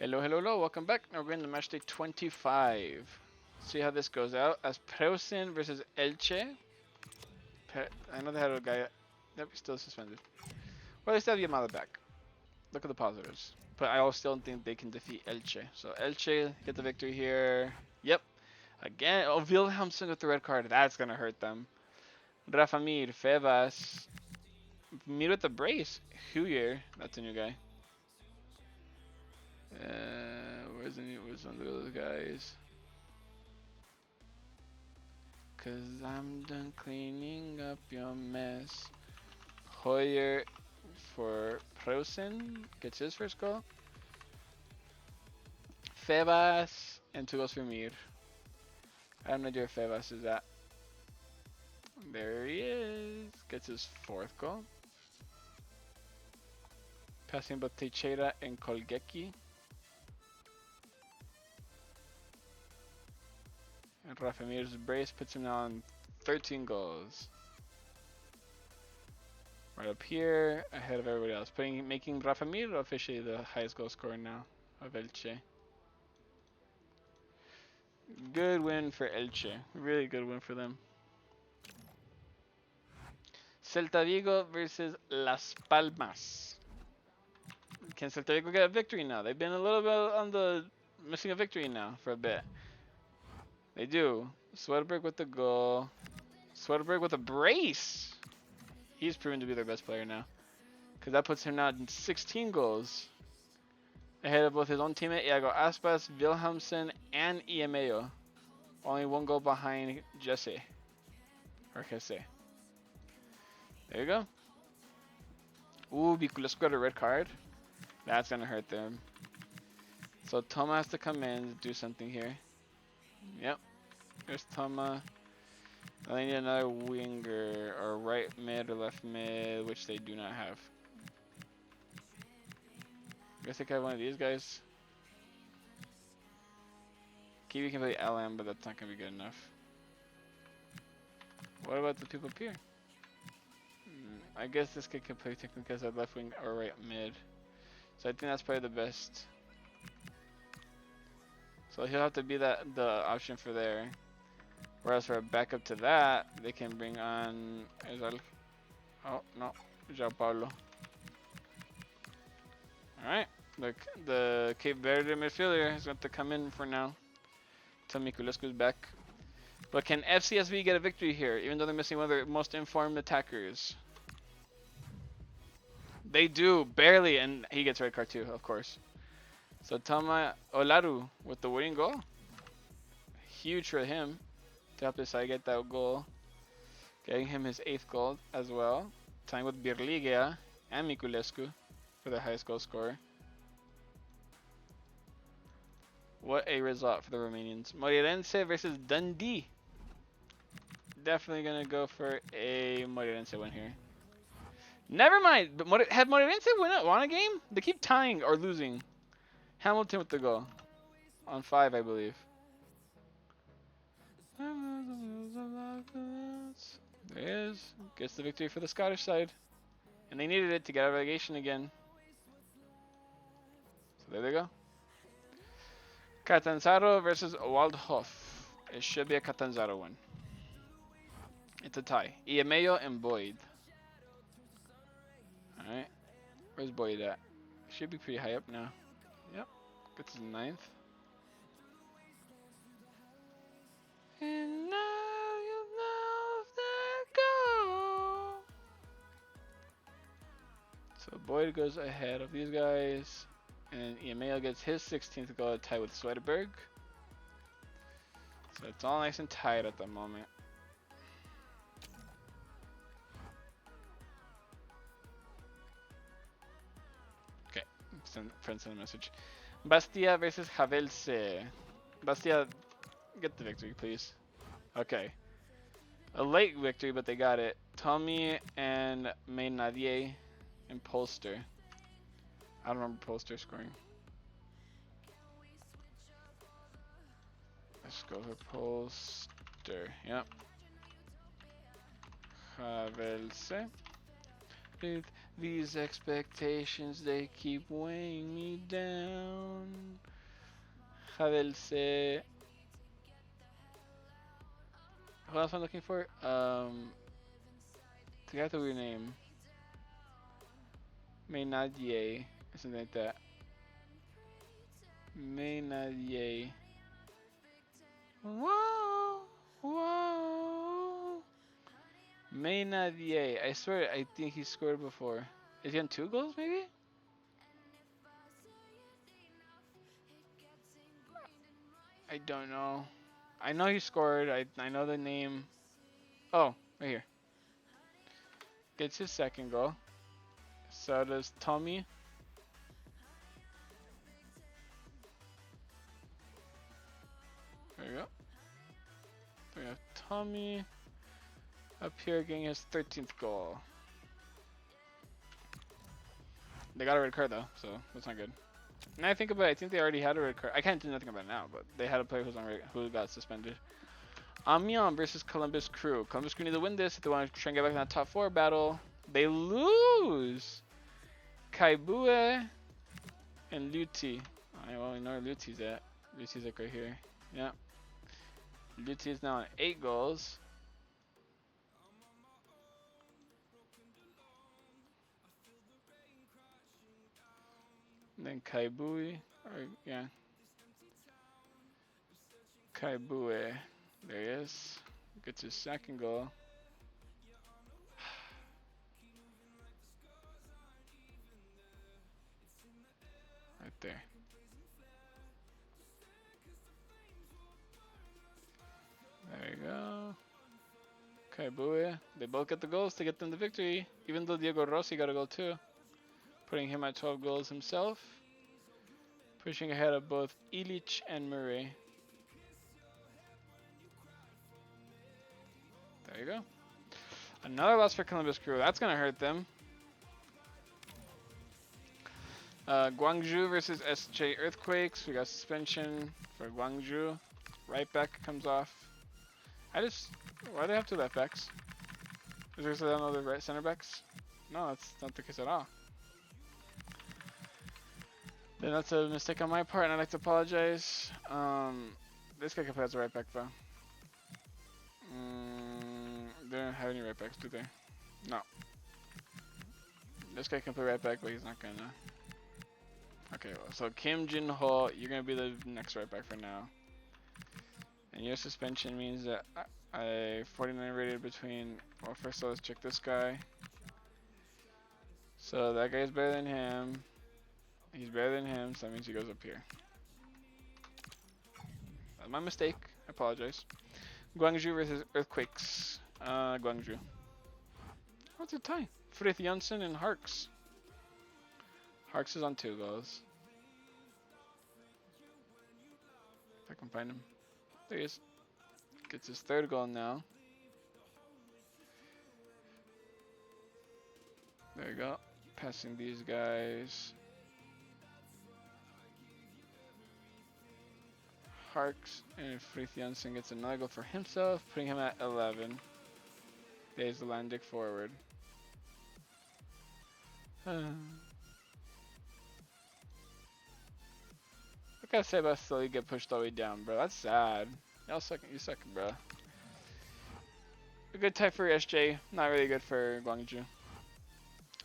Hello, hello, hello. Welcome back. Now we're going to Matchday 25. See how this goes out. As Preußen versus Elche. I know they had a guy. Nope, still suspended. Well, they still have Yamada back. Look at the positives. But I still don't think they can defeat Elche. So Elche get the victory here. Yep. Again. Oh, Wilhelmsen with the red card. That's going to hurt them. Rafa Mir, Febas. Mir with the brace. Huyer. That's a new guy. Where's one of the other guys? Cause I'm done cleaning up your mess. Hoyer for Preußen gets his first goal. Febas and 2 goals for Mir. I have no idea where Febas is at. There he is. Gets his 4th goal. Passing both Teixeira and Kolgeki. And Rafa Mir's brace puts him now on 13 goals. Right up here, ahead of everybody else, making Rafa Mir officially the highest goal scorer now of Elche. Good win for Elche. Really good win for them. Celta Vigo versus Las Palmas. Can Celta Vigo get a victory now? They've been a little bit on the missing a victory now for a bit. They do. Swedenberg with the goal. Swedenberg with a brace. He's proven to be their best player now. Because that puts him now in 16 goals. Ahead of both his own teammate Iago Aspas, Wilhelmsen, and Iemeo. Only 1 goal behind Jesse. Or Jesse. There you go. Ooh, Biculescu got a red card. That's going to hurt them. So Toma has to come in, do something here. Yep. There's Toma. Now they need another winger, or right mid or left mid, which they do not have. I guess they could have one of these guys. Kiwi can play LM, but that's not going to be good enough. What about the people up here? I guess this kid can play technically as a left wing or right mid. So I think that's probably the best. So he'll have to be the option for there. Whereas for a backup to that, they can bring on oh no, João Paulo. Alright, look, the Cape Verde midfielder is going to come in for now. Till Miculescu's back. But can FCSB get a victory here, even though they're missing one of their most informed attackers? They do, barely, and he gets red card too, of course. So Tama Olaru with the winning goal. Huge for him to help this side get that goal. Getting him his 8th goal as well. Tying with Birligia and Miculescu for the highest goal scorer. What a result for the Romanians. Moreirense versus Dundee. Definitely going to go for a Moreirense win here. Never mind. But have Moreirense won a game? They keep tying or losing. Hamilton with the goal. On 5, I believe. There he is. Gets the victory for the Scottish side. And they needed it to get out of relegation again. So there they go. Catanzaro versus Waldhof. It should be a Catanzaro win. It's a tie. Iemeo and Boyd. Alright. Where's Boyd at? Should be pretty high up now. Yep. Gets his 9th. And now you love that go. So Boyd goes ahead of these guys. And Iemeo gets his 16th goal to tie with Swedenberg. So it's all nice and tight at the moment. Okay, friend send a message. Bastia versus Havelse. Bastia, get the victory, please. Okay. A late victory, but they got it. Tommy and Maynadier and Polster. I don't remember Polster scoring. Let's go for Polster. Yep. Havelse. With these expectations, they keep weighing me down. Javelse. What else am I looking for? They got the weird name. Maynadier. Or something like that. Maynadier. Whoa! Whoa! Maynadier. I swear, I think he scored before. Is he on 2 goals, maybe? I don't know. I know he scored. I know the name. Oh, right here. Gets his second goal. So does Tommy. There you go. We have Tommy up here getting his 13th goal. They got a red card though, so that's not good. And I think about it, I think they already had a red card. I can't do nothing about it now, but they had a player who got suspended. Amiens versus Columbus Crew. Columbus Crew need to win this if they want to try and get back in that top 4 battle. They lose. Kaibue and Luti. I only know where Luti's at. Luti's like right here. Yeah. Luti is now on 8 goals. And then Kaibue, or yeah. Kaibue. There he is. Gets his second goal. Right there. There you go. Kaibue. They both get the goals to get them the victory. Even though Diego Rossi got a goal too. Putting him at 12 goals himself. Pushing ahead of both Illich and Murray. There you go. Another loss for Columbus Crew. That's going to hurt them. Guangzhou versus SJ Earthquakes. We got suspension for Guangzhou. Right back comes off. Why do they have 2 left backs? Is there some other right center backs? No, that's not the case at all. Then that's a mistake on my part, and I'd like to apologize. This guy can play as a right back, though. They don't have any right backs, do they? No. This guy can play right back, but he's not gonna. Okay, well, so Kim Jin Ho, you're gonna be the next right back for now. And your suspension means that I 49 rated between. Well, first let's check this guy. So that guy's better than him. He's better than him, so that means he goes up here. That's my mistake. I apologize. Guangzhou versus Earthquakes. Guangzhou. What's the tie? Frith Janssen and Harks. Harks is on 2 goals. If I can find him. There he is. Gets his 3rd goal now. There you go. Passing these guys. Harks and Frith Janssen gets another goal for himself, putting him at 11. There's the Landic forward. What can I say about slowly get pushed all the way down, bro? That's sad. Y'all sucking, you sucking, bro. A good tie for SJ, not really good for Guangzhou.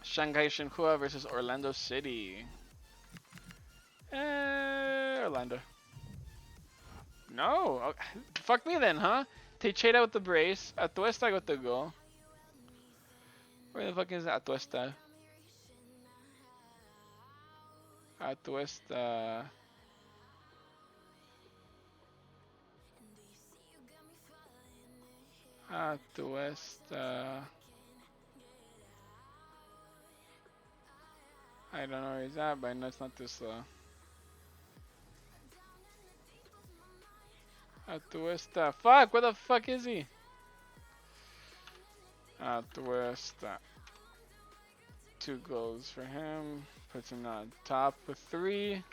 Shanghai Shenhua versus Orlando City. Orlando. No, oh, fuck me then, huh? Teixeira with the brace, Atuesta with the goal. Where the fuck is Atuesta? Atuesta. Atuesta. I don't know where he's at, but I know it's not this slow. Atuesta. Fuck, where the fuck is he? Atuesta. 2 goals for him. Puts him on top with 3.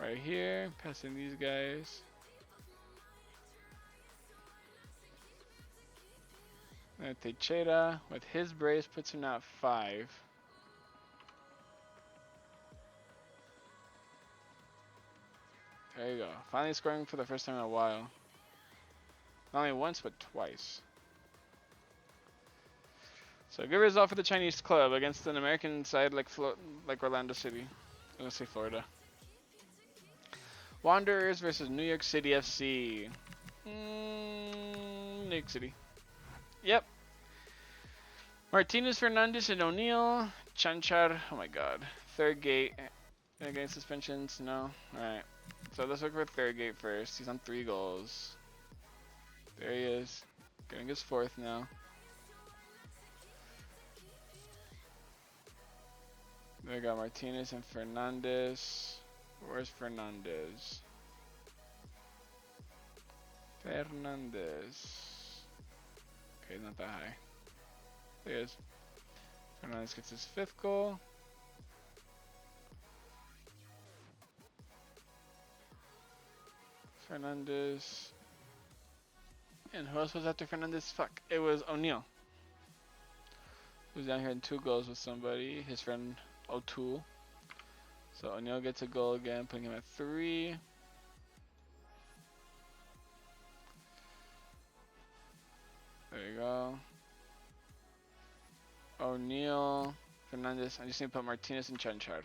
Right here, passing these guys. And Teixeira with his brace puts him at 5. There you go. Finally scoring for the first time in a while. Not only once, but twice. So good result for the Chinese club against an American side like Orlando City. I'm gonna say Florida. Wanderers versus New York City FC. New York City. Yep. Martinez, Fernandez, and O'Neal. Chanchar. Oh my god. Third gate. Against suspensions? No? Alright. So let's look for third gate first. He's on 3 goals. There he is. Getting his 4th now. There we go. Martinez and Fernandez. Where's Fernandez? Fernandez. Okay, not that high. There he is. Fernandez gets his 5th goal. Fernandez. And who else was after Fernandez? Fuck. It was O'Neal. He was down here in 2 goals with somebody. His friend O'Toole. So O'Neal gets a goal again, putting him at 3. There you go. O'Neal, Fernandez. I just need to put Martinez and Chanchar.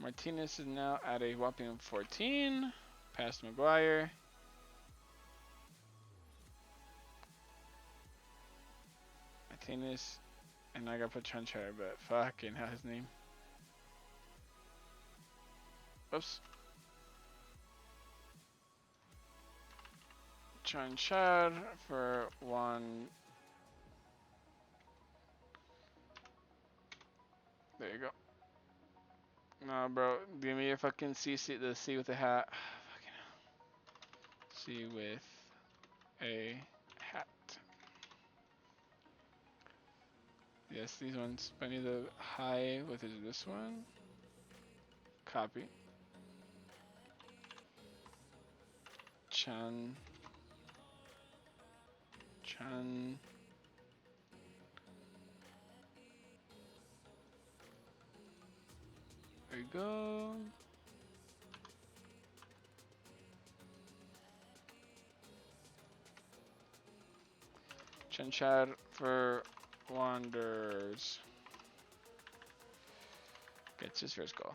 Martinez is now at a whopping 14. Past Maguire. Martinez. And I gotta put Chanchar, but fucking hell, his name. Oops. Chanchar for 1. There you go. No, bro. Give me your fucking C with the hat. Fucking hell. C with a hat. Yes, these ones. But I need the high with this one. Copy. Chan. There you go. Chanchar for Wanderers. Gets his first goal.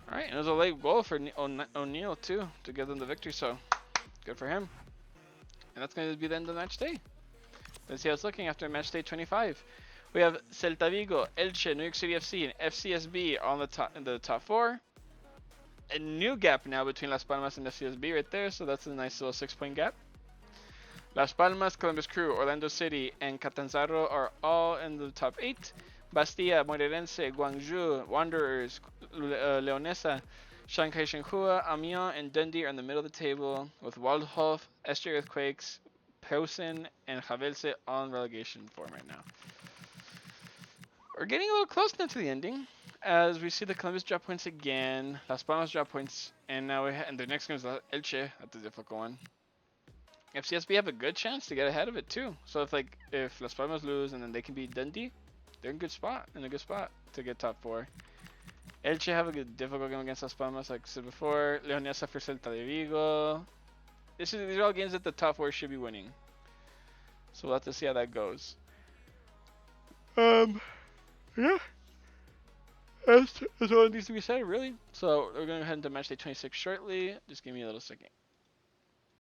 Alright, and it was a late goal for O'Neal too, to give them the victory, so good for him. And that's going to be the end of the match day. Let's see how it's looking after match day 25. We have Celta Vigo, Elche, New York City FC, and FCSB on the top in the top 4. A new gap now between Las Palmas and FCSB right there, so that's a nice little 6-point gap. Las Palmas, Columbus Crew, Orlando City, and Catanzaro are all in the top 8. Bastia, Moreirense, Guangzhou, Wanderers, Leonesa, Shanghai Shenhua, Amiens, and Dundee are in the middle of the table, with Waldhof, SJ Earthquakes, Peusen, and Havelse on relegation form right now. We're getting a little close now to the ending, as we see the Columbus drop points again, Las Palmas drop points, and now and the next game is Elche. That's a difficult one. FCSB have a good chance to get ahead of it too. So if Las Palmas lose and then they can beat Dundee, they're in a good spot to get top 4. Elche have a good difficult game against Las Palmas, like I said before. Leonesa for Celta de Vigo. These are all games that the top 4 should be winning. So we'll have to see how that goes. Yeah. That's all that needs to be said, really. So we're going to head into match day 26 shortly. Just give me a little second.